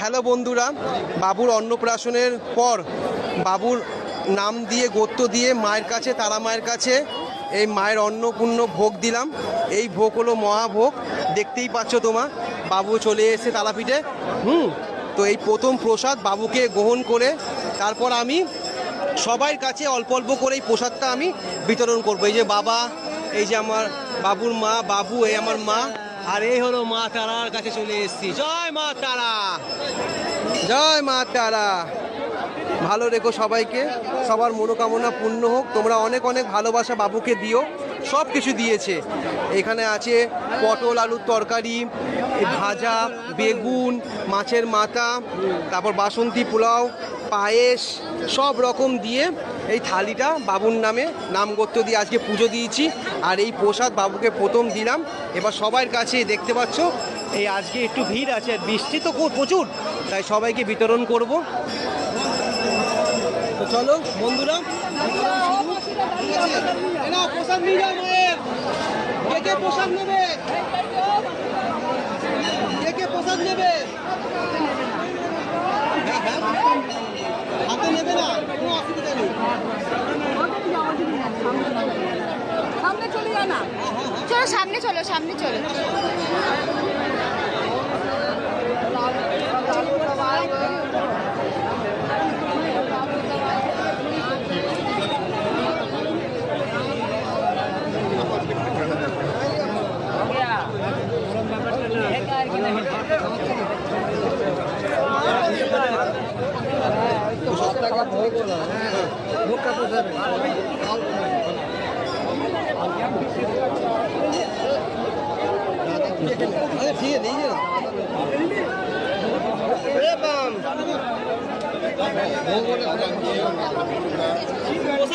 Hello বন্ধুরা, বাবুর অন্নপ্রাশনের পর বাবুর নাম দিয়ে গোত্র দিয়ে মায়ের কাছে, তারা মায়ের কাছে এই মায়ের অন্নপূর্ণ ভোগ দিলাম। এই ভোগ হলো মহাভোগ, দেখতেই পাচ্ছ তোমার। বাবু চলে এসেছে তারাপীঠে। তো এই প্রথম প্রসাদ বাবুকে গ্রহণ করে তারপর আমি সবার কাছে অল্প অল্প করে এই প্রসাদটা আমি বিতরণ করবো। এই যে বাবা, এই যে আমার বাবুর মা, বাবু, এই আমার মা, আর এই হলো মা তারার কাছে চলে এসেছি। জয় মা তারা, জয় মা তারা। ভালো রেখো সবাইকে, সবার মনোকামনা পূর্ণ হোক। তোমরা অনেক অনেক ভালোবাসা বাবুকে দিও, সব কিছু দিয়েছে। এখানে আছে পটল আলুর তরকারি, ভাজা, বেগুন, মাছের মাথা, তারপর বাসন্তী পোলাও, পায়েস, সব রকম দিয়ে এই থালিটা বাবুর নামে নামগোত্র দিয়ে আজকে পুজো দিয়েছি। আর এই প্রসাদ বাবুকে প্রথম দিলাম। এবার সবার কাছে দেখতে পাচ্ছ এই আজকে একটু ভিড় আছে, আর বৃষ্টি তো প্রচুর, তাই সবাইকে বিতরণ করব। তো চলো বন্ধুরা, প্রসাদ নিয়ে যাও মায়ের। কে কে প্রসাদ নেবে? কে কে প্রসাদ নেবে? হাতে নেবে না, কোনো অসুবিধা নেই। সামনে চলে যা না, চলো সামনে চলো, সামনে চলো। ঠিক আছে,